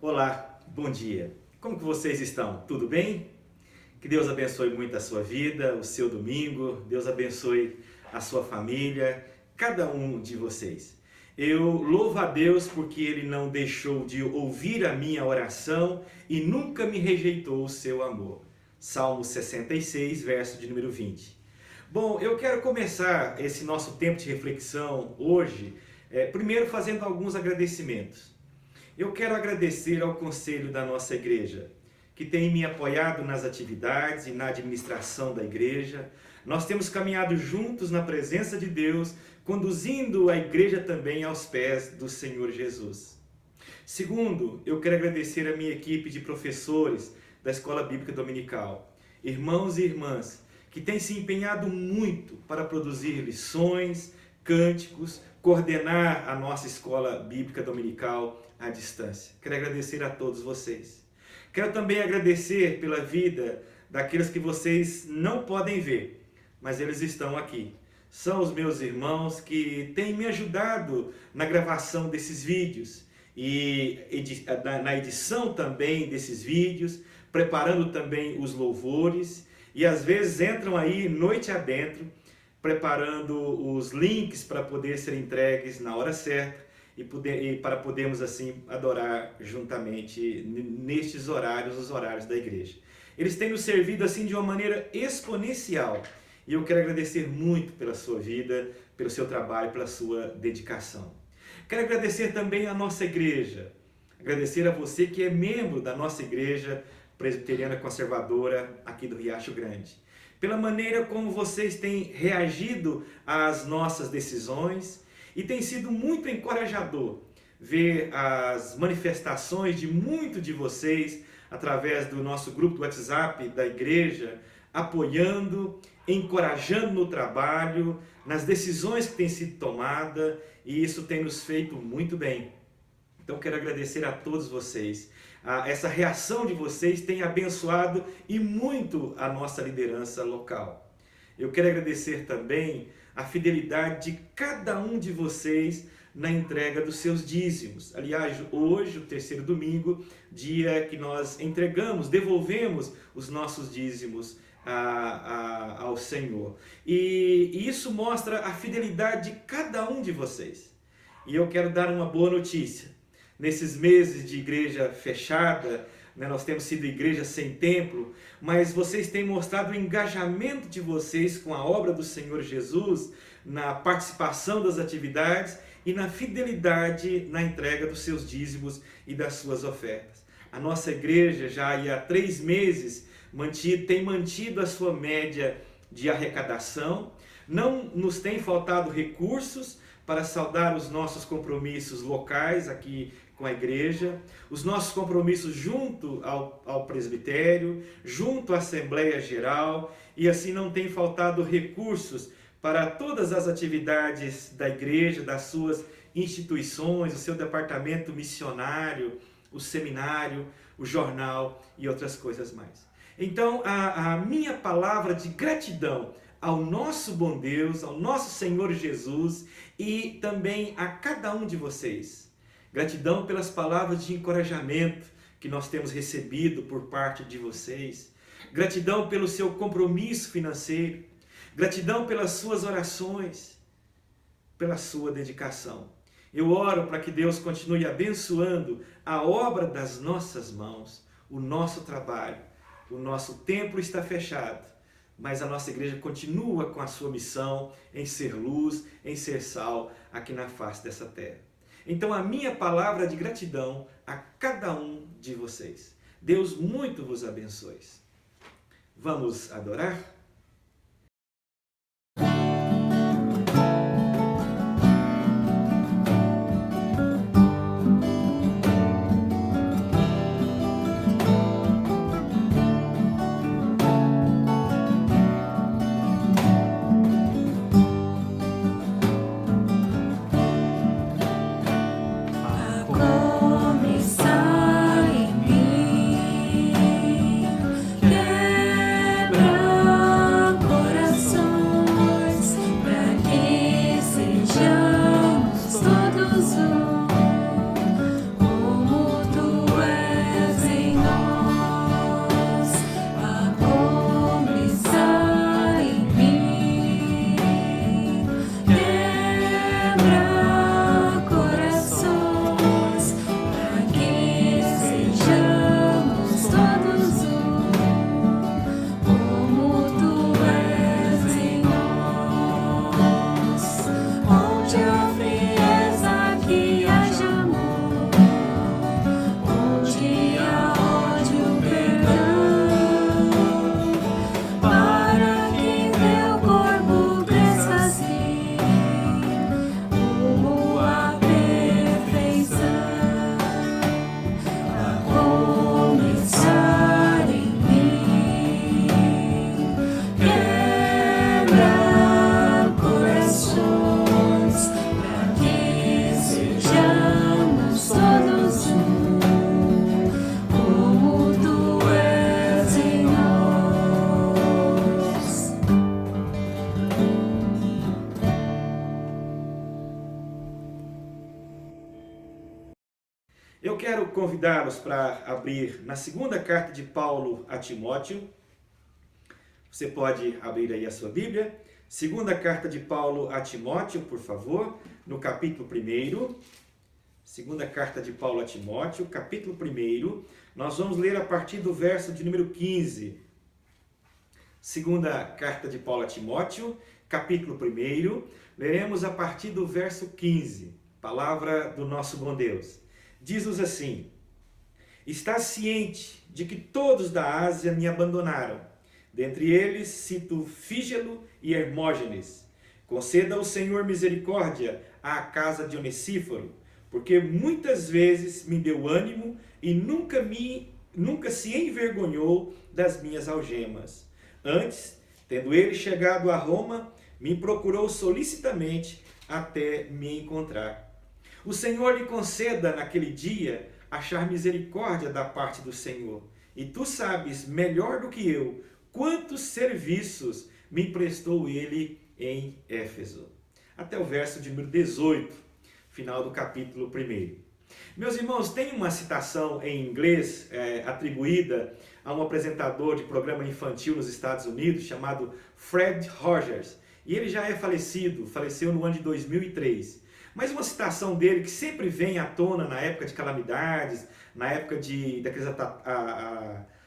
Olá, bom dia. Como que vocês estão? Tudo bem? Que Deus abençoe muito a sua vida, o seu domingo. Deus abençoe a sua família, cada um de vocês. Eu louvo a Deus porque Ele não deixou de ouvir a minha oração e nunca me rejeitou o seu amor. Salmo 66, verso de número 20. Bom, eu quero começar esse nosso tempo de reflexão hoje, primeiro fazendo alguns agradecimentos. Eu quero agradecer ao conselho da nossa igreja, que tem me apoiado nas atividades e na administração da igreja. Nós temos caminhado juntos na presença de Deus, conduzindo a igreja também aos pés do Senhor Jesus. Segundo, eu quero agradecer a minha equipe de professores da Escola Bíblica Dominical, irmãos e irmãs, que têm se empenhado muito para produzir lições, cânticos, coordenar a nossa Escola Bíblica Dominical à distância. Quero agradecer a todos vocês. Quero também agradecer pela vida daqueles que vocês não podem ver, mas eles estão aqui. São os meus irmãos que têm me ajudado na gravação desses vídeos e na edição também desses vídeos, preparando também os louvores e às vezes entram aí noite adentro, preparando os links para poder ser entregues na hora certa e para podermos assim adorar juntamente nestes horários, os horários da igreja. Eles têm nos servido assim de uma maneira exponencial e eu quero agradecer muito pela sua vida, pelo seu trabalho, pela sua dedicação. Quero agradecer também à nossa igreja, agradecer a você que é membro da nossa igreja presbiteriana conservadora aqui do Riacho Grande, pela maneira como vocês têm reagido às nossas decisões e tem sido muito encorajador ver as manifestações de muitos de vocês através do nosso grupo do WhatsApp da igreja, apoiando, encorajando no trabalho, nas decisões que têm sido tomadas e isso tem nos feito muito bem. Então quero agradecer a todos vocês. Essa reação de vocês tem abençoado e muito a nossa liderança local. Eu quero agradecer também a fidelidade de cada um de vocês na entrega dos seus dízimos. Aliás, hoje, o terceiro domingo, dia que nós entregamos, devolvemos os nossos dízimos ao Senhor. E isso mostra a fidelidade de cada um de vocês. E eu quero dar uma boa notícia. Nesses meses de igreja fechada, nós temos sido igreja sem templo, mas vocês têm mostrado o engajamento de vocês com a obra do Senhor Jesus, na participação das atividades e na fidelidade na entrega dos seus dízimos e das suas ofertas. A nossa igreja já há 3 meses tem mantido a sua média de arrecadação, não nos tem faltado recursos para saldar os nossos compromissos locais aqui com a igreja, os nossos compromissos junto ao presbitério, junto à Assembleia Geral, e assim não tem faltado recursos para todas as atividades da igreja, das suas instituições, o seu departamento missionário, o seminário, o jornal e outras coisas mais. Então, a minha palavra de gratidão ao nosso bom Deus, ao nosso Senhor Jesus e também a cada um de vocês. Gratidão pelas palavras de encorajamento que nós temos recebido por parte de vocês. Gratidão pelo seu compromisso financeiro. Gratidão pelas suas orações, pela sua dedicação. Eu oro para que Deus continue abençoando a obra das nossas mãos, o nosso trabalho. O nosso templo está fechado, mas a nossa igreja continua com a sua missão em ser luz, em ser sal aqui na face dessa terra. Então a minha palavra de gratidão a cada um de vocês. Deus muito vos abençoe. Vamos adorar? Quebra Eu quero convidá-los para abrir na segunda carta de Paulo a Timóteo. Você pode abrir aí a sua Bíblia. Segunda carta de Paulo a Timóteo, por favor, no capítulo 1. Segunda carta de Paulo a Timóteo, capítulo 1. Nós vamos ler a partir do verso de número 15. Segunda carta de Paulo a Timóteo, capítulo 1. Leremos a partir do verso 15. Palavra do nosso bom Deus. Diz-nos assim: Estás ciente de que todos da Ásia me abandonaram. Dentre eles cito Fígelo e Hermógenes. Conceda ao Senhor misericórdia à casa de Onesíforo, porque muitas vezes me deu ânimo e nunca se envergonhou das minhas algemas. Antes, tendo ele chegado a Roma, me procurou solicitamente até me encontrar. O Senhor lhe conceda naquele dia achar misericórdia da parte do Senhor. E tu sabes melhor do que eu quantos serviços me prestou ele em Éfeso. Até o verso de número 18, final do capítulo 1. Meus irmãos, tem uma citação em inglês atribuída a um apresentador de programa infantil nos Estados Unidos chamado Fred Rogers. E ele já é falecido, faleceu no ano de 2003. Mas uma citação dele que sempre vem à tona na época de calamidades, na época daqueles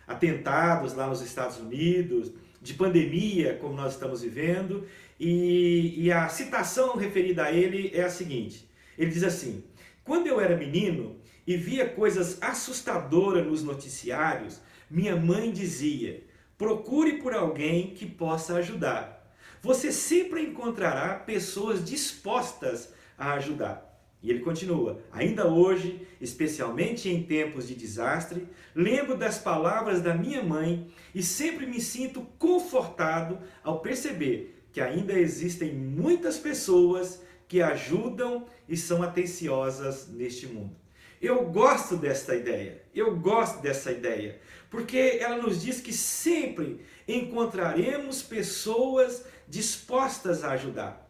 atentados lá nos Estados Unidos, de pandemia, como nós estamos vivendo. E a citação referida a ele é a seguinte: ele diz assim: quando eu era menino e via coisas assustadoras nos noticiários, minha mãe dizia: procure por alguém que possa ajudar. Você sempre encontrará pessoas dispostas a ajudar. E ele continua: ainda hoje, especialmente em tempos de desastre, lembro das palavras da minha mãe e sempre me sinto confortado ao perceber que ainda existem muitas pessoas que ajudam e são atenciosas neste mundo. Eu gosto dessa ideia, porque ela nos diz que sempre encontraremos pessoas dispostas a ajudar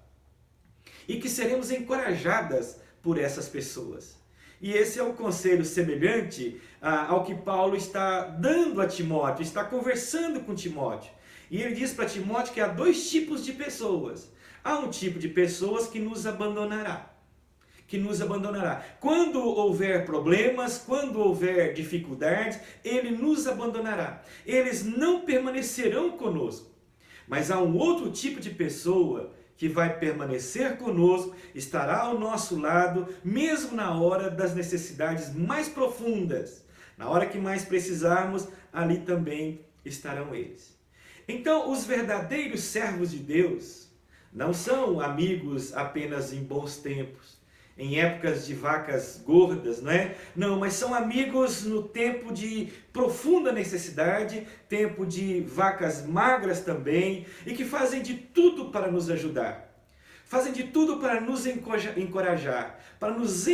e que seremos encorajadas por essas pessoas. E esse é um conselho semelhante ao que Paulo está dando a Timóteo, está conversando com Timóteo. E ele diz para Timóteo que há dois tipos de pessoas. Há um tipo de pessoas que nos abandonará. Quando houver problemas, quando houver dificuldades, ele nos abandonará. Eles não permanecerão conosco. Mas há um outro tipo de pessoa que vai permanecer conosco, estará ao nosso lado, mesmo na hora das necessidades mais profundas. Na hora que mais precisarmos, ali também estarão eles. Então, os verdadeiros servos de Deus não são amigos apenas em bons tempos, em épocas de vacas gordas, não é? Não, mas são amigos no tempo de profunda necessidade, tempo de vacas magras também, e que fazem de tudo para nos ajudar. Fazem de tudo para nos encorajar, para nos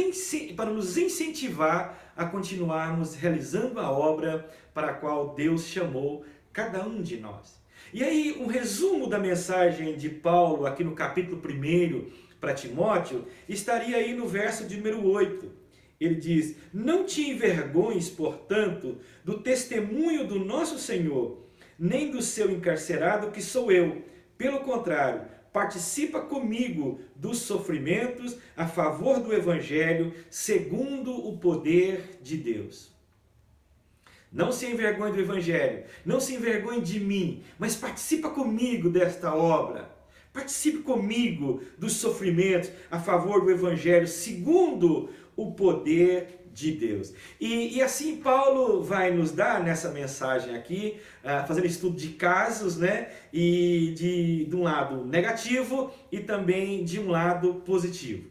incentivar a continuarmos realizando a obra para a qual Deus chamou cada um de nós. E aí, um resumo da mensagem de Paulo aqui no capítulo 1 para Timóteo, estaria aí no verso de número 8. Ele diz: não te envergonhes, portanto, do testemunho do nosso Senhor, nem do seu encarcerado que sou eu. Pelo contrário, participa comigo dos sofrimentos a favor do Evangelho, segundo o poder de Deus. Não se envergonhe do Evangelho, não se envergonhe de mim, mas participa comigo desta obra. Participe comigo dos sofrimentos a favor do Evangelho, segundo o poder de Deus. E assim Paulo vai nos dar nessa mensagem aqui, fazendo estudo de casos, né? E de um lado negativo e também de um lado positivo.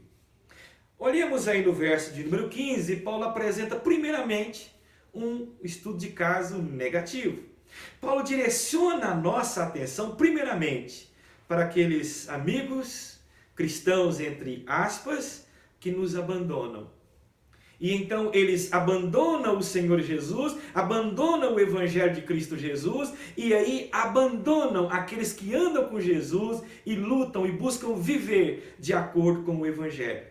Olhemos aí no verso de número 15, Paulo apresenta primeiramente um estudo de caso negativo. Paulo direciona a nossa atenção primeiramente para aqueles amigos cristãos, entre aspas, que nos abandonam. E então eles abandonam o Senhor Jesus, abandonam o Evangelho de Cristo Jesus, e aí abandonam aqueles que andam com Jesus e lutam e buscam viver de acordo com o Evangelho.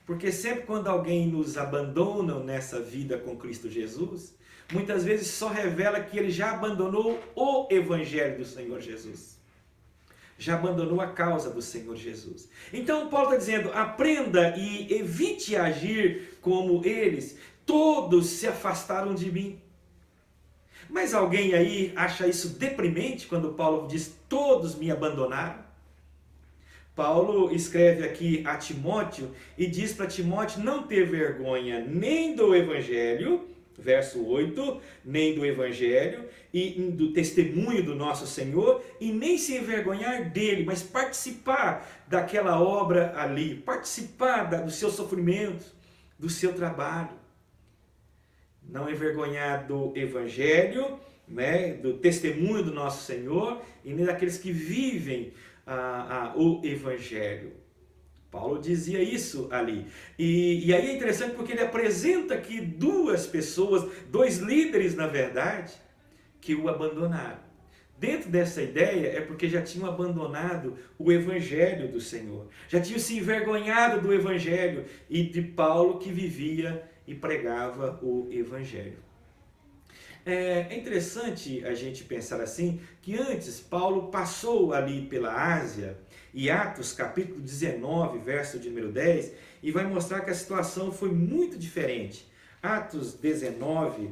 Porque sempre quando alguém nos abandona nessa vida com Cristo Jesus, muitas vezes só revela que ele já abandonou o Evangelho do Senhor Jesus. Já abandonou a causa do Senhor Jesus. Então Paulo está dizendo, aprenda e evite agir como eles. Todos se afastaram de mim. Mas alguém aí acha isso deprimente quando Paulo diz, todos me abandonaram? Paulo escreve aqui a Timóteo e diz para Timóteo não ter vergonha nem do Evangelho, verso 8, nem do Evangelho e do testemunho do nosso Senhor, e nem se envergonhar dele, mas participar daquela obra ali, participar do seu sofrimento, do seu trabalho. Não envergonhar do Evangelho, né, do testemunho do nosso Senhor, e nem daqueles que vivem o Evangelho. Paulo dizia isso ali. E aí é interessante porque ele apresenta aqui duas pessoas, dois líderes na verdade, que o abandonaram. Dentro dessa ideia é porque já tinham abandonado o Evangelho do Senhor. Já tinham se envergonhado do Evangelho e de Paulo que vivia e pregava o Evangelho. É interessante a gente pensar assim, que antes Paulo passou ali pela Ásia, e Atos capítulo 19, verso de número 10, e vai mostrar que a situação foi muito diferente. Atos 19,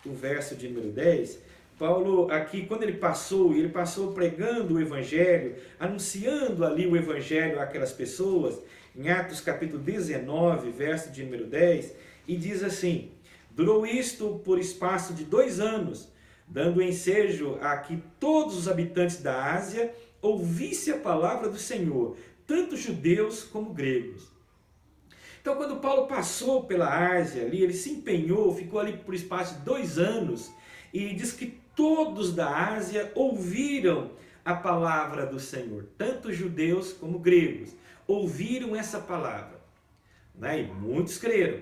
o verso de número 10, Paulo aqui, quando ele passou pregando o Evangelho, anunciando ali o Evangelho àquelas pessoas, em Atos capítulo 19, verso de número 10, e diz assim, durou isto por espaço de 2 anos, dando ensejo a que todos os habitantes da Ásia ouvissem a palavra do Senhor, tanto judeus como gregos. Então, quando Paulo passou pela Ásia, ali, ele se empenhou, ficou ali por espaço de 2 anos, e diz que todos da Ásia ouviram a palavra do Senhor, tanto judeus como gregos, ouviram essa palavra, né? E muitos creram.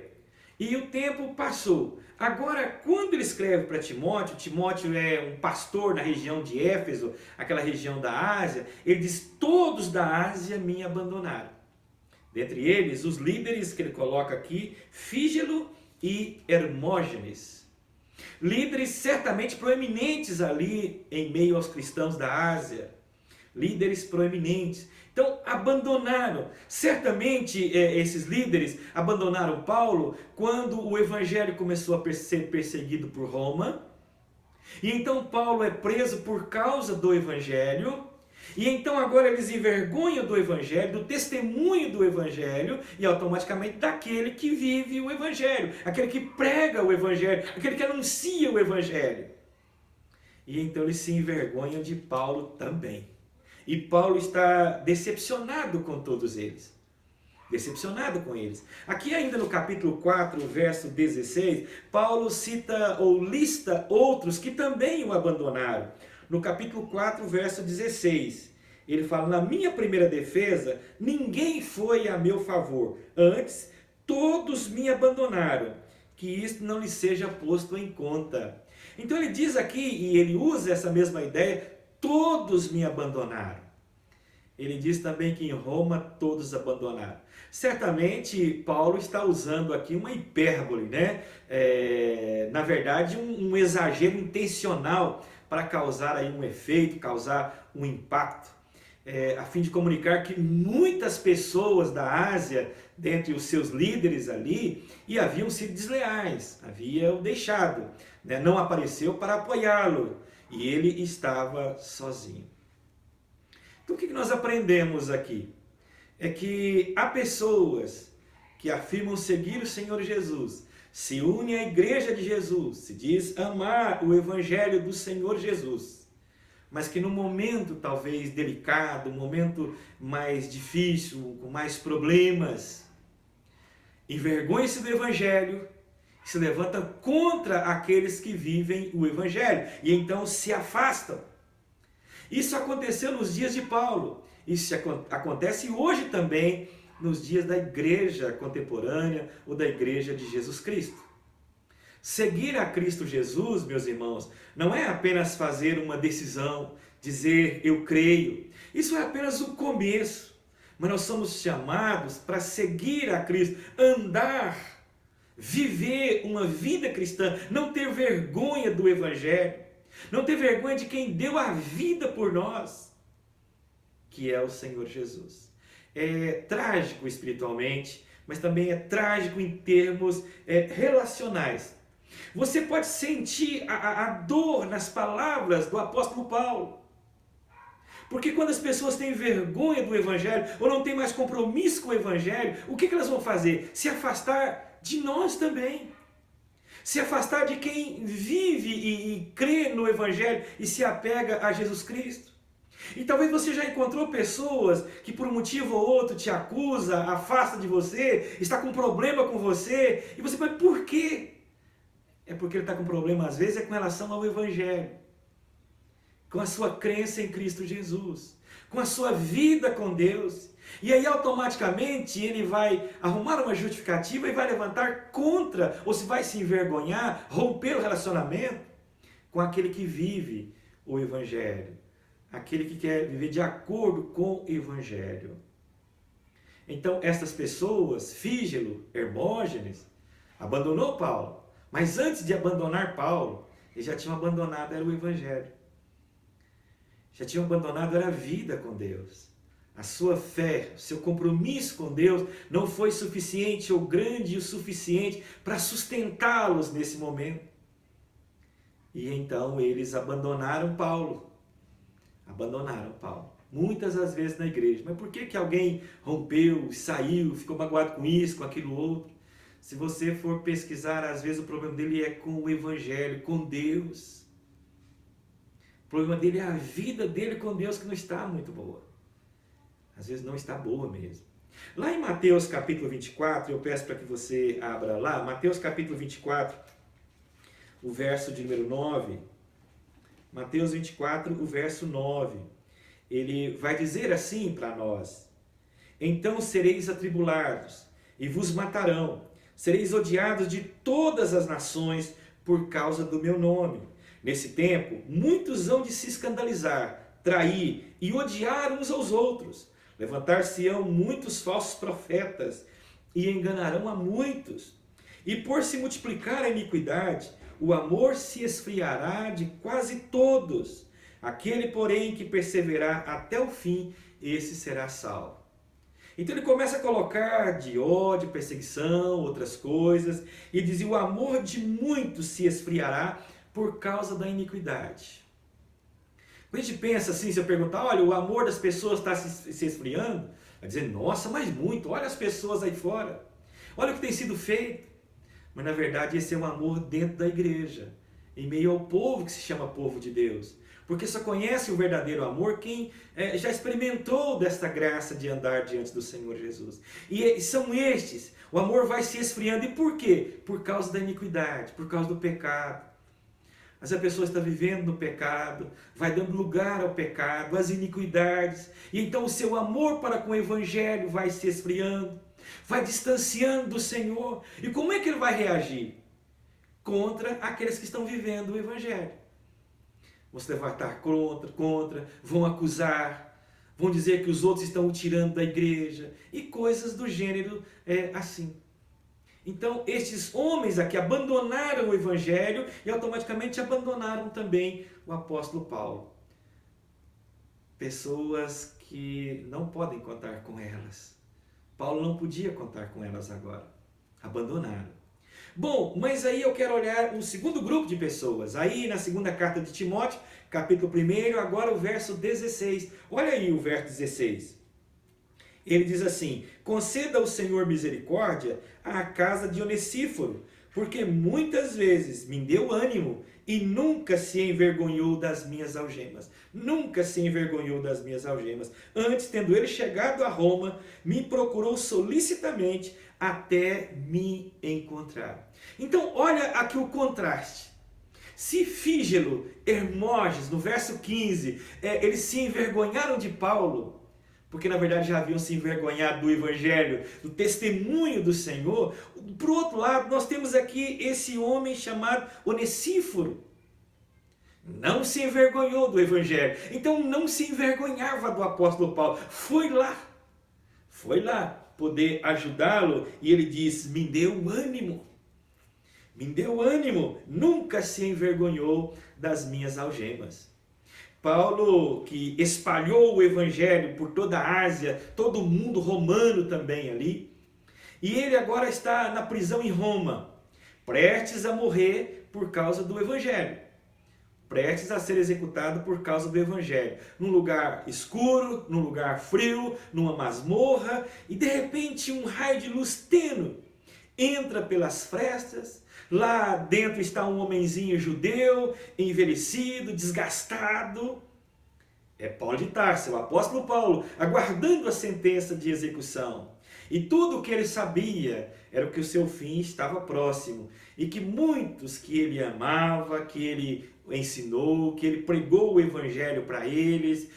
E o tempo passou. Agora, quando ele escreve para Timóteo, Timóteo é um pastor na região de Éfeso, aquela região da Ásia, ele diz, todos da Ásia me abandonaram. Dentre eles, os líderes que ele coloca aqui, Fígelo e Hermógenes. Líderes certamente proeminentes ali em meio aos cristãos da Ásia. Líderes proeminentes. Então, abandonaram. Certamente, esses líderes abandonaram Paulo quando o evangelho começou a ser perseguido por Roma. E então Paulo é preso por causa do evangelho. E então agora eles envergonham do evangelho, do testemunho do evangelho, e automaticamente daquele que vive o evangelho, aquele que prega o evangelho, aquele que anuncia o evangelho. E então eles se envergonham de Paulo também. E Paulo está decepcionado com todos eles. Decepcionado com eles. Aqui ainda no capítulo 4, verso 16, Paulo cita ou lista outros que também o abandonaram. No capítulo 4, verso 16, ele fala, na minha primeira defesa, ninguém foi a meu favor. Antes, todos me abandonaram. Que isto não lhe seja posto em conta. Então ele diz aqui, e ele usa essa mesma ideia, todos me abandonaram. Ele diz também que em Roma todos abandonaram. Certamente Paulo está usando aqui uma hipérbole, né? Na verdade um exagero intencional para causar aí um efeito, causar um impacto, a fim de comunicar que muitas pessoas da Ásia, dentre os seus líderes ali, e haviam sido desleais, haviam deixado, né? Não apareceu para apoiá-lo. E ele estava sozinho. Então o que nós aprendemos aqui? É que há pessoas que afirmam seguir o Senhor Jesus, se unem à igreja de Jesus, se diz amar o evangelho do Senhor Jesus, mas que no momento talvez delicado, um momento mais difícil, com mais problemas, envergonham-se do evangelho, se levantam contra aqueles que vivem o evangelho e então se afastam. Isso aconteceu nos dias de Paulo, isso acontece hoje também nos dias da igreja contemporânea ou da igreja de Jesus Cristo. Seguir a Cristo Jesus, meus irmãos, não é apenas fazer uma decisão, dizer eu creio. Isso é apenas o começo. mas nós somos chamados para seguir a Cristo, andar, viver uma vida cristã, não ter vergonha do Evangelho, não ter vergonha de quem deu a vida por nós, que é o Senhor Jesus. É trágico espiritualmente, mas também é trágico em termos relacionais. Você pode sentir a dor nas palavras do apóstolo Paulo. Porque quando as pessoas têm vergonha do Evangelho, ou não têm mais compromisso com o Evangelho, o que elas vão fazer? Se afastar de nós também. Se afastar de quem vive e crê no Evangelho e se apega a Jesus Cristo. E talvez você já encontrou pessoas que por um motivo ou outro te acusa, afasta de você, está com problema com você, e você fala, por quê? É porque ele está com problema, às vezes, com relação ao Evangelho, com a sua crença em Cristo Jesus, com a sua vida com Deus. E aí automaticamente ele vai arrumar uma justificativa e vai levantar contra, ou se vai se envergonhar, romper o relacionamento com aquele que vive o Evangelho, aquele que quer viver de acordo com o Evangelho. Então estas pessoas, Fígelo, Hermógenes, abandonou Paulo, mas antes de abandonar Paulo, eles já tinham abandonado era o Evangelho. Já tinham abandonado era a vida com Deus. A sua fé, o seu compromisso com Deus não foi suficiente ou grande o suficiente para sustentá-los nesse momento. E então eles abandonaram Paulo. Abandonaram Paulo. Muitas das vezes na igreja. Mas por que alguém rompeu, saiu, ficou magoado com isso, com aquilo outro? Se você for pesquisar, às vezes o problema dele é com o Evangelho, com Deus. O problema dele é a vida dele com Deus que não está muito boa. Às vezes não está boa mesmo. Lá em Mateus capítulo 24, eu peço para que você abra lá, Mateus capítulo 24, o verso de número 9. Mateus 24, o verso 9. Ele vai dizer assim para nós: então sereis atribulados e vos matarão, sereis odiados de todas as nações por causa do meu nome. Nesse tempo, muitos hão de se escandalizar, trair e odiar uns aos outros. Levantar-se-ão muitos falsos profetas e enganarão a muitos. E por se multiplicar a iniquidade, o amor se esfriará de quase todos. Aquele, porém, que perseverar até o fim, esse será salvo. Então ele começa a colocar de ódio, perseguição, outras coisas, e dizia: o amor de muitos se esfriará por causa da iniquidade. Quando a gente pensa assim, se eu perguntar, olha, o amor das pessoas está se esfriando, vai dizer, nossa, mas muito, olha as pessoas aí fora, olha o que tem sido feito. Mas na verdade esse é um amor dentro da igreja, em meio ao povo que se chama povo de Deus. Porque só conhece o verdadeiro amor quem já experimentou desta graça de andar diante do Senhor Jesus. E são estes, o amor vai se esfriando. E por quê? Por causa da iniquidade, por causa do pecado. Mas a pessoa está vivendo no pecado, vai dando lugar ao pecado, às iniquidades. E então o seu amor para com o Evangelho vai se esfriando, vai distanciando do Senhor. E como é que ele vai reagir? Contra aqueles que estão vivendo o Evangelho. Vão se levantar contra, vão acusar, vão dizer que os outros estão o tirando da igreja e coisas do gênero assim. Então, estes homens aqui abandonaram o Evangelho e automaticamente abandonaram também o apóstolo Paulo. Pessoas que não podem contar com elas. Paulo não podia contar com elas agora. Abandonaram. Bom, mas aí eu quero olhar um segundo grupo de pessoas. Aí na segunda carta de Timóteo, capítulo 1, agora o verso 16. Olha aí o verso 16. Ele diz assim: conceda ao Senhor misericórdia à casa de Onesíforo, porque muitas vezes me deu ânimo e nunca se envergonhou das minhas algemas. Nunca se envergonhou das minhas algemas. Antes, tendo ele chegado a Roma, me procurou solicitamente até me encontrar. Então, olha aqui o contraste. Se Fígelo, Hermógenes, no verso 15, eles se envergonharam de Paulo, porque na verdade já haviam se envergonhado do Evangelho, do testemunho do Senhor. Por outro lado, nós temos aqui esse homem chamado Onesíforo. Não se envergonhou do Evangelho, então não se envergonhava do apóstolo Paulo. Foi lá, foi lá poder ajudá-lo e ele diz: me deu ânimo. Me deu ânimo, nunca se envergonhou das minhas algemas. Paulo, que espalhou o evangelho por toda a Ásia, todo o mundo romano também ali, e ele agora está na prisão em Roma, prestes a morrer por causa do evangelho, prestes a ser executado por causa do evangelho, num lugar escuro, num lugar frio, numa masmorra, e de repente um raio de luz tênue entra pelas frestas. Lá dentro está um homenzinho judeu, envelhecido, desgastado. É Paulo de Tarso, o apóstolo Paulo, aguardando a sentença de execução. E tudo o que ele sabia era que o seu fim estava próximo. E que muitos que ele amava, que ele ensinou, que ele pregou o evangelho para eles,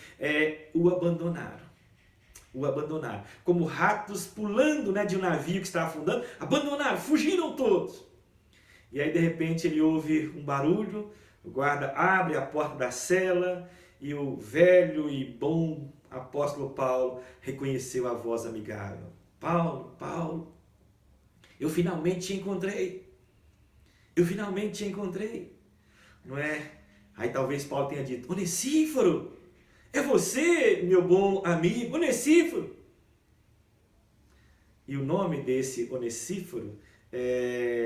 o abandonaram. O abandonaram. Como ratos pulando, de um navio que estava afundando, abandonaram, fugiram todos. E aí de repente ele ouve um barulho, o guarda abre a porta da cela e o velho e bom apóstolo Paulo reconheceu a voz amigável. Paulo, Paulo, eu finalmente te encontrei. Eu finalmente te encontrei. Não é? Aí talvez Paulo tenha dito: Onesíforo, é você, meu bom amigo, Onesíforo. E o nome desse Onesíforo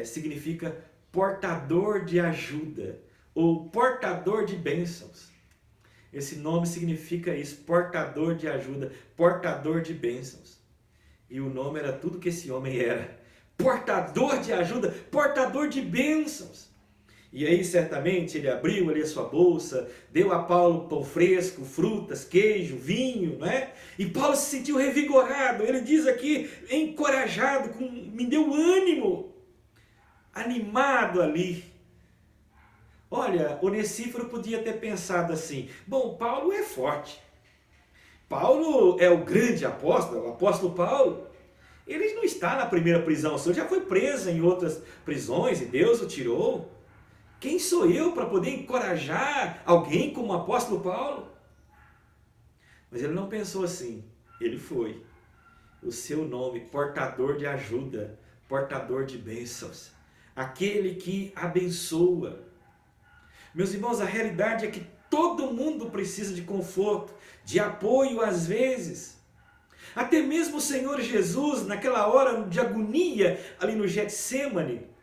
significa portador de ajuda ou portador de bênçãos. Esse nome significa isso, portador de ajuda, portador de bênçãos. E o nome era tudo que esse homem era: portador de ajuda, portador de bênçãos. E aí certamente ele abriu ali a sua bolsa, deu a Paulo pão fresco, frutas, queijo, vinho, não é? E Paulo se sentiu revigorado, ele diz aqui, encorajado, me deu ânimo, animado ali. Olha, Onesíforo podia ter pensado assim: bom, Paulo é forte, Paulo é o grande apóstolo, o apóstolo Paulo. Ele não está na primeira prisão, o senhor já foi preso em outras prisões e Deus o tirou. Quem sou eu para poder encorajar alguém como o apóstolo Paulo? Mas ele não pensou assim, ele foi. O seu nome, portador de ajuda, portador de bênçãos, aquele que abençoa. Meus irmãos, a realidade é que todo mundo precisa de conforto, de apoio às vezes. Até mesmo o Senhor Jesus, naquela hora de agonia, ali no Getsêmani,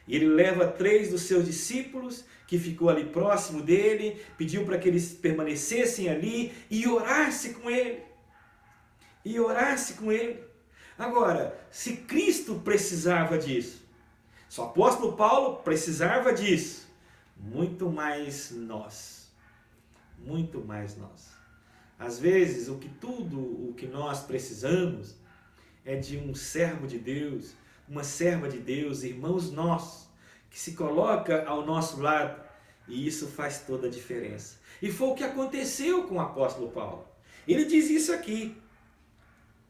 e ele leva 3 dos seus discípulos, que ficou ali próximo dele, pediu para que eles permanecessem ali e orasse com ele. E orasse com ele. Agora, se Cristo precisava disso, se o apóstolo Paulo precisava disso, muito mais nós. Muito mais nós. Às vezes, tudo o que nós precisamos é de um servo de Deus, uma serva de Deus, irmãos nossos, que se coloca ao nosso lado, e isso faz toda a diferença. E foi o que aconteceu com o apóstolo Paulo. Ele diz isso aqui.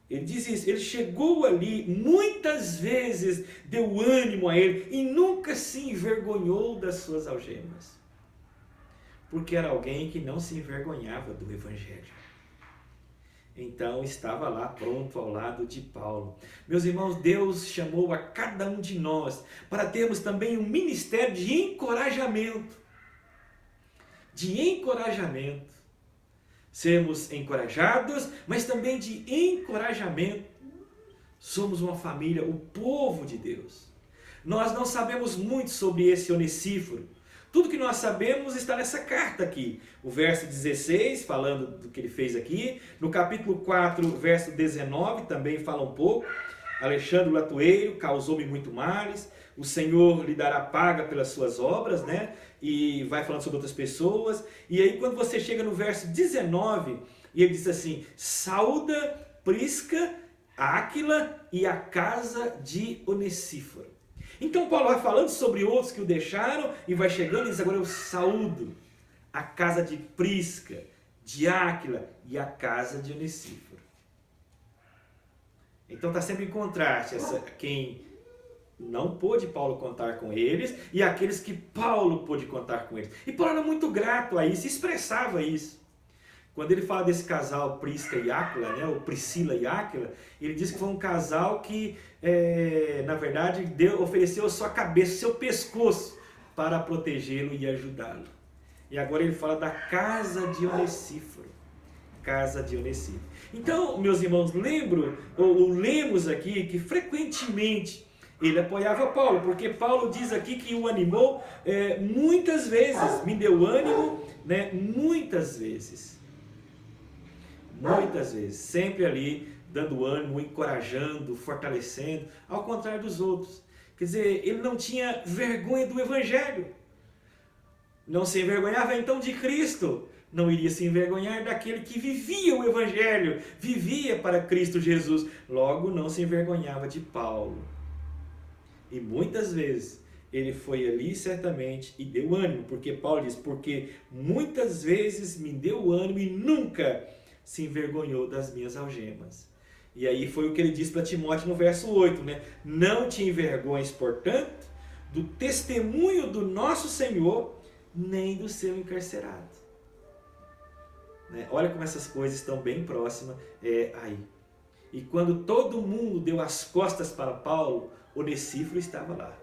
Ele diz isso, ele chegou ali, muitas vezes deu ânimo a ele e nunca se envergonhou das suas algemas. Porque era alguém que não se envergonhava do evangelho. Então estava lá pronto ao lado de Paulo. Meus irmãos, Deus chamou a cada um de nós para termos também um ministério de encorajamento. De encorajamento. Sermos encorajados, mas também de encorajamento. Somos uma família, o povo de Deus. Nós não sabemos muito sobre esse Onesíforo. Tudo que nós sabemos está nessa carta aqui. O verso 16, falando do que ele fez aqui. No capítulo 4, verso 19, também fala um pouco. Alexandre o latoeiro causou-me muito males. O Senhor lhe dará paga pelas suas obras, né? E vai falando sobre outras pessoas. E aí quando você chega no verso 19, e ele diz assim: sauda Prisca, Áquila e a casa de Onesíforo. Então Paulo vai falando sobre outros que o deixaram e vai chegando e diz: agora eu saúdo a casa de Prisca, de Áquila e a casa de Onesíforo. Então está sempre em contraste quem não pôde Paulo contar com eles e aqueles que Paulo pôde contar com eles. E Paulo era muito grato a isso, expressava isso. Quando ele fala desse casal Prisca e Áquila, né, ou Priscila e Áquila, ele diz que foi um casal que, na verdade, ofereceu a sua cabeça, o seu pescoço para protegê-lo e ajudá-lo. E agora ele fala da casa de Onesíforo. Casa de Onesíforo. Então, meus irmãos, lemos aqui que frequentemente ele apoiava Paulo, porque Paulo diz aqui que o animou muitas vezes, me deu ânimo, né, muitas vezes, sempre ali dando ânimo, encorajando, fortalecendo, ao contrário dos outros. Quer dizer, ele não tinha vergonha do Evangelho, não se envergonhava então de Cristo, não iria se envergonhar daquele que vivia o Evangelho, vivia para Cristo Jesus, logo não se envergonhava de Paulo. E muitas vezes ele foi ali certamente e deu ânimo, porque Paulo diz, porque muitas vezes me deu ânimo e nunca se envergonhou das minhas algemas. E aí foi o que ele disse para Timóteo no verso 8, né? Não te envergonhes, portanto, do testemunho do nosso Senhor, nem do seu encarcerado. Né? Olha como essas coisas estão bem próximas aí. E quando todo mundo deu as costas para Paulo, Onesíforo estava lá.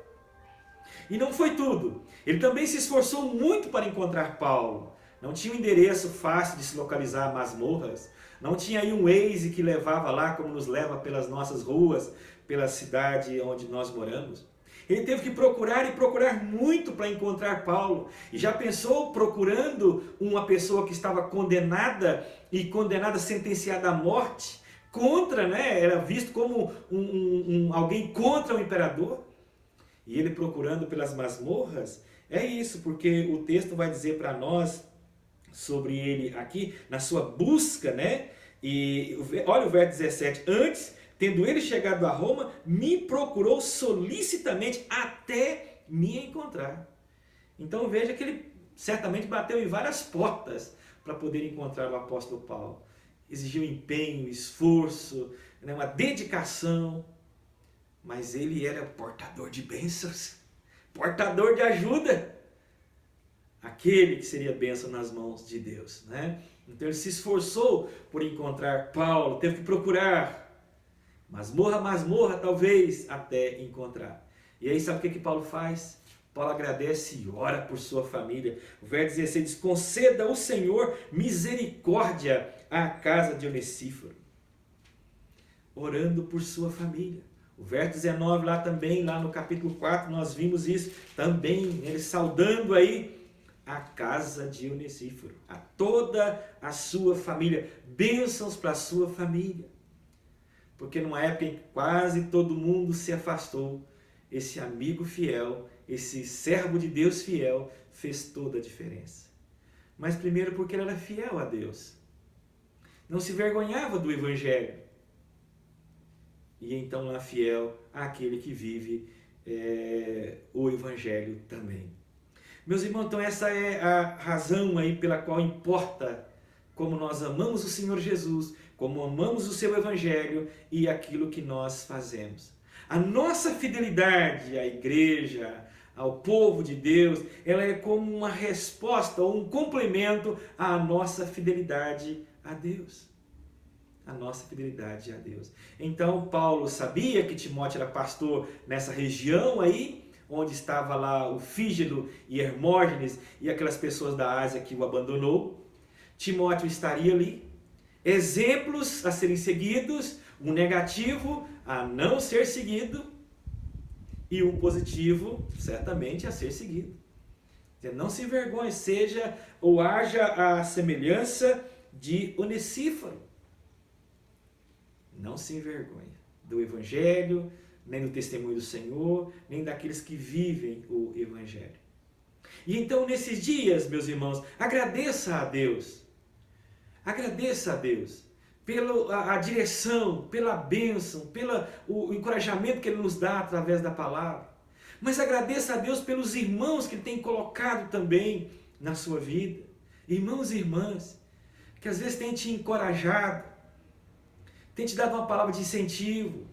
E não foi tudo. Ele também se esforçou muito para encontrar Paulo. Não tinha um endereço fácil de se localizar masmorras. Não tinha aí um Waze que levava lá, como nos leva pelas nossas ruas, pela cidade onde nós moramos. Ele teve que procurar e procurar muito para encontrar Paulo. E já pensou procurando uma pessoa que estava condenada sentenciada à morte? Era visto como alguém contra o imperador. E ele procurando pelas masmorras, é isso, porque o texto vai dizer para nós sobre ele aqui, na sua busca, né? E olha o verso 17, antes, tendo ele chegado a Roma, me procurou solicitamente até me encontrar. Então veja que ele certamente bateu em várias portas para poder encontrar o apóstolo Paulo. Exigiu empenho, esforço, né, uma dedicação, mas ele era portador de bênçãos, portador de ajuda, aquele que seria bênção nas mãos de Deus, né? Então ele se esforçou por encontrar Paulo, teve que procurar, masmorra, talvez, até encontrar. E aí sabe o que Paulo faz? Paulo agradece e ora por sua família. O verso 16 diz, conceda ao Senhor misericórdia à casa de Onesíforo. Orando por sua família. O verso 19 lá também, lá no capítulo 4, nós vimos isso também, ele saudando aí a casa de Onesíforo, a toda a sua família, bênçãos para a sua família. Porque numa época em que quase todo mundo se afastou, esse amigo fiel, esse servo de Deus fiel, fez toda a diferença. Mas primeiro porque ele era fiel a Deus, não se envergonhava do Evangelho, e então lá fiel àquele que vive o Evangelho também. Meus irmãos, então essa é a razão aí pela qual importa como nós amamos o Senhor Jesus, como amamos o seu Evangelho e aquilo que nós fazemos. A nossa fidelidade à igreja, ao povo de Deus, ela é como uma resposta ou um complemento à nossa fidelidade a Deus. A nossa fidelidade a Deus. Então Paulo sabia que Timóteo era pastor nessa região aí, onde estava lá o Fígelo e Hermógenes e aquelas pessoas da Ásia que o abandonou. Timóteo estaria ali. Exemplos a serem seguidos, um negativo a não ser seguido e um positivo certamente a ser seguido. Não se envergonhe, seja ou haja a semelhança de Onesíforo. Não se envergonhe do Evangelho, nem do testemunho do Senhor, nem daqueles que vivem o Evangelho. E então, nesses dias, meus irmãos, agradeça a Deus. Agradeça a Deus pela direção, pela bênção, pelo encorajamento que Ele nos dá através da palavra. Mas agradeça a Deus pelos irmãos que Ele tem colocado também na sua vida. Irmãos e irmãs, que às vezes têm te encorajado, tem te dado uma palavra de incentivo,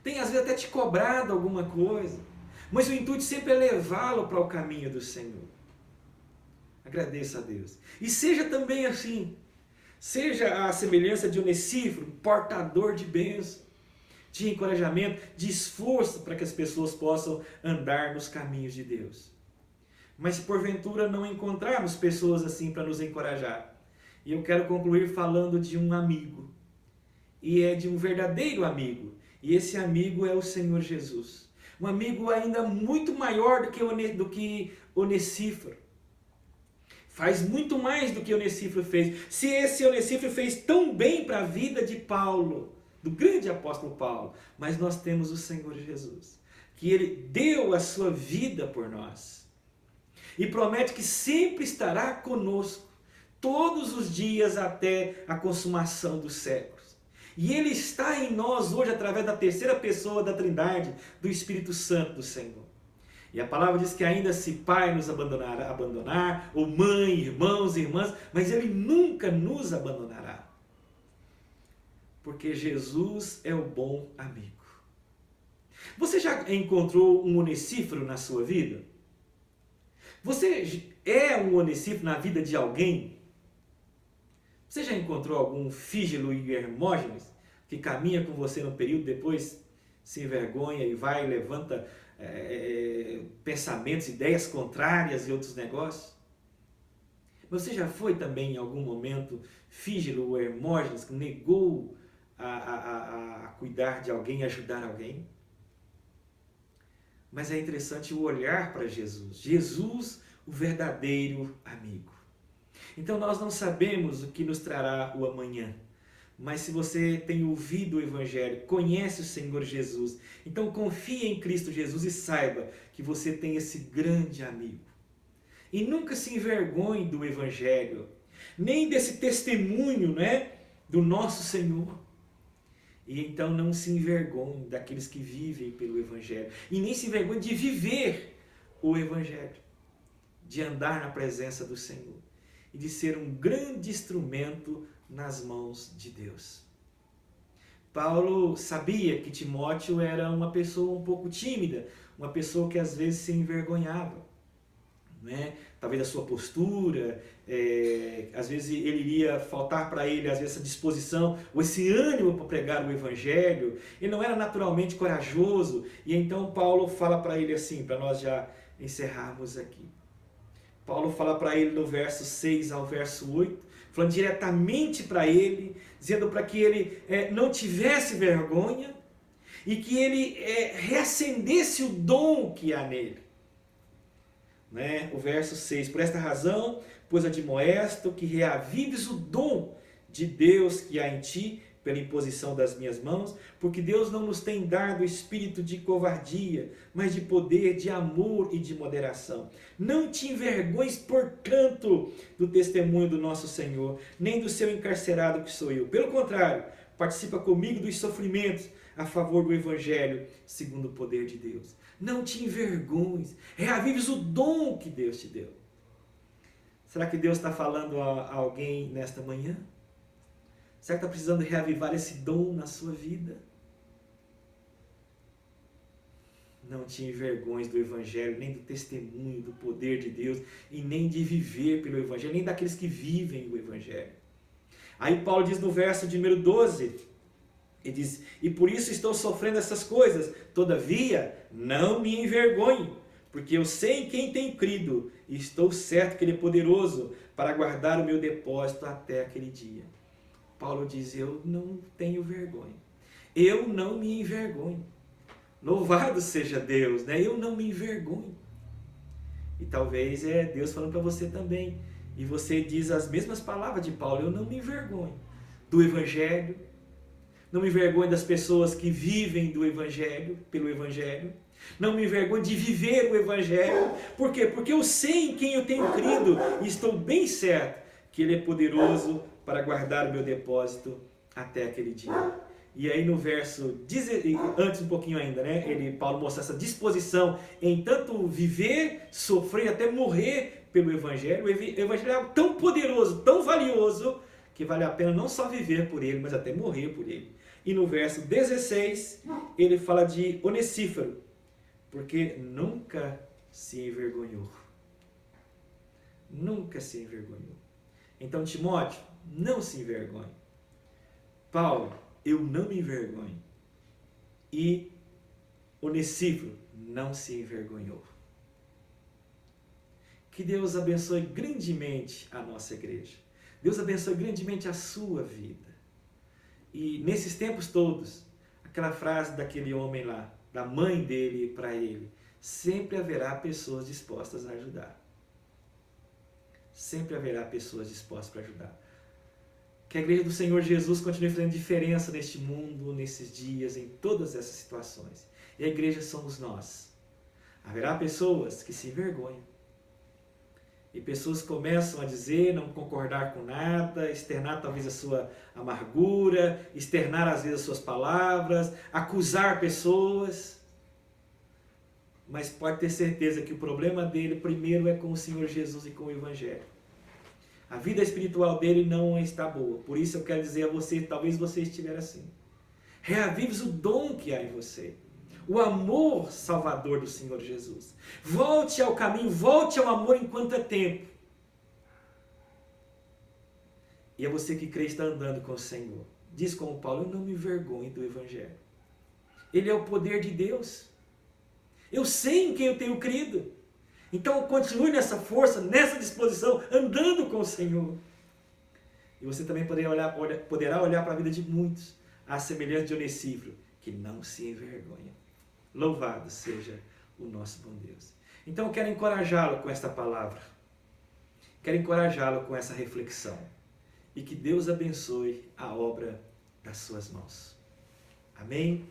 tem às vezes até te cobrado alguma coisa, mas o intuito sempre é levá-lo para o caminho do Senhor. Agradeça a Deus. E seja também assim, Seja a semelhança de Onesíforo, portador de bênção, de encorajamento, de esforço para que as pessoas possam andar nos caminhos de Deus. Mas se porventura não encontrarmos pessoas assim para nos encorajar, e eu quero concluir falando de um amigo, e é de um verdadeiro amigo, e esse amigo é o Senhor Jesus. Um amigo ainda muito maior do que Onesíforo. Faz muito mais do que Onesíforo fez. Se esse Onesíforo fez tão bem para a vida de Paulo, do grande apóstolo Paulo, mas nós temos o Senhor Jesus, que ele deu a sua vida por nós e promete que sempre estará conosco todos os dias até a consumação dos séculos. E ele está em nós hoje através da terceira pessoa da Trindade, do Espírito Santo do Senhor. E a palavra diz que ainda se pai nos abandonar, ou mãe, irmãos, irmãs, mas ele nunca nos abandonará. Porque Jesus é o bom amigo. Você já encontrou um Onesíforo na sua vida? Você é um Onesíforo na vida de alguém? Você já encontrou algum Fígelo e Hermógenes que caminha com você no período, depois se envergonha e vai e levanta pensamentos, ideias contrárias e outros negócios? Você já foi também em algum momento Fígelo ou Hermógenes que negou a cuidar de alguém, ajudar alguém? Mas é interessante o olhar para Jesus. Jesus, o verdadeiro amigo. Então nós não sabemos o que nos trará o amanhã. Mas se você tem ouvido o Evangelho, conhece o Senhor Jesus, então confie em Cristo Jesus e saiba que você tem esse grande amigo. E nunca se envergonhe do Evangelho, nem desse testemunho, do nosso Senhor. E então não se envergonhe daqueles que vivem pelo Evangelho. E nem se envergonhe de viver o Evangelho, de andar na presença do Senhor e de ser um grande instrumento nas mãos de Deus. Paulo sabia que Timóteo era uma pessoa um pouco tímida, uma pessoa que às vezes se envergonhava, talvez a sua postura, às vezes ele iria faltar para ele às vezes essa disposição ou esse ânimo para pregar o Evangelho. Ele não era naturalmente corajoso, e então Paulo fala para ele assim, para nós já encerrarmos aqui. Paulo fala para ele no verso 6 ao verso 8, falando diretamente para ele, dizendo para que ele não tivesse vergonha e que ele reacendesse o dom que há nele. O verso 6, por esta razão, pois admoesto que reavives o dom de Deus que há em ti, pela imposição das minhas mãos, porque Deus não nos tem dado espírito de covardia, mas de poder, de amor e de moderação. Não te envergonhes, portanto, do testemunho do nosso Senhor, nem do seu encarcerado que sou eu. Pelo contrário, participa comigo dos sofrimentos a favor do Evangelho, segundo o poder de Deus. Não te envergonhes, reavives o dom que Deus te deu. Será que Deus está falando a alguém nesta manhã? Será que está precisando reavivar esse dom na sua vida? Não te envergonhes do Evangelho, nem do testemunho, do poder de Deus, e nem de viver pelo Evangelho, nem daqueles que vivem o Evangelho. Aí Paulo diz no verso de número 12, ele diz, e por isso estou sofrendo essas coisas, todavia não me envergonho, porque eu sei em quem tenho crido, e estou certo que Ele é poderoso para guardar o meu depósito até aquele dia. Paulo diz, eu não tenho vergonha, eu não me envergonho. Louvado seja Deus, eu não me envergonho. E talvez é Deus falando para você também, e você diz as mesmas palavras de Paulo, eu não me envergonho do Evangelho, não me envergonho das pessoas que vivem do Evangelho, pelo Evangelho, não me envergonho de viver o Evangelho. Por quê? Porque eu sei em quem eu tenho crido e estou bem certo que Ele é poderoso para guardar o meu depósito até aquele dia. E aí no verso, antes um pouquinho ainda, Paulo mostra essa disposição em tanto viver, sofrer, até morrer pelo Evangelho. O Evangelho é algo tão poderoso, tão valioso, que vale a pena não só viver por ele, mas até morrer por ele. E no verso 16, ele fala de Onesíforo, porque nunca se envergonhou. Nunca se envergonhou. Então, Timóteo, não se envergonhe. Paulo, eu não me envergonho. E Onesíforo não se envergonhou. Que Deus abençoe grandemente a nossa igreja. Deus abençoe grandemente a sua vida. E nesses tempos todos, aquela frase daquele homem lá, da mãe dele para ele, sempre haverá pessoas dispostas a ajudar. Sempre haverá pessoas dispostas para ajudar. Que a igreja do Senhor Jesus continue fazendo diferença neste mundo, nesses dias, em todas essas situações. E a igreja somos nós. Haverá pessoas que se envergonham. E pessoas começam a dizer, não concordar com nada, externar talvez a sua amargura, externar às vezes as suas palavras, acusar pessoas. Mas pode ter certeza que o problema dele primeiro é com o Senhor Jesus e com o Evangelho. A vida espiritual dele não está boa. Por isso eu quero dizer a você, talvez você estiver assim. Reavives o dom que há em você. O amor salvador do Senhor Jesus. Volte ao caminho, volte ao amor enquanto é tempo. E é você que crê está andando com o Senhor. Diz como Paulo, eu não me envergonho do Evangelho. Ele é o poder de Deus. Eu sei em quem eu tenho crido. Então continue nessa força, nessa disposição, andando com o Senhor. E você também poderá olhar para a vida de muitos, à semelhança de Onesíforo, que não se envergonha. Louvado seja o nosso bom Deus. Então eu quero encorajá-lo com esta palavra. Quero encorajá-lo com essa reflexão. E que Deus abençoe a obra das suas mãos. Amém?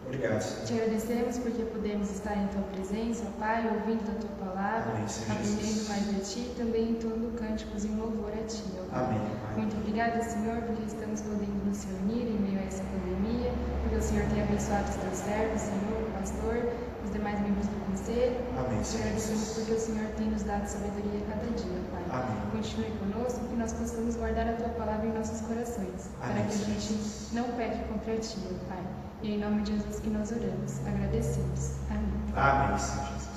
Obrigado, Senhor. Te agradecemos porque podemos estar em Tua presença, Pai, ouvindo a Tua palavra, Amém, Senhor aprendendo Jesus. mais de Ti e também entoando cânticos em louvor a Ti, ó Pai. Amém, Pai. Muito obrigada, Senhor, porque estamos podendo nos reunir em meio a essa pandemia, porque o Senhor tem abençoado os Teus servos, Senhor, o pastor, os demais membros do conselho. Amém, Te Senhor agradecemos Jesus. porque o Senhor tem nos dado sabedoria a cada dia, Pai. Amém. Continue conosco, que nós possamos guardar a Tua palavra em nossos corações, para Amém, que a Senhor gente Jesus. não peque contra Ti, ó Pai. E é em nome de Jesus que nós oramos, agradecidos. Amém. Amém, Senhor Jesus.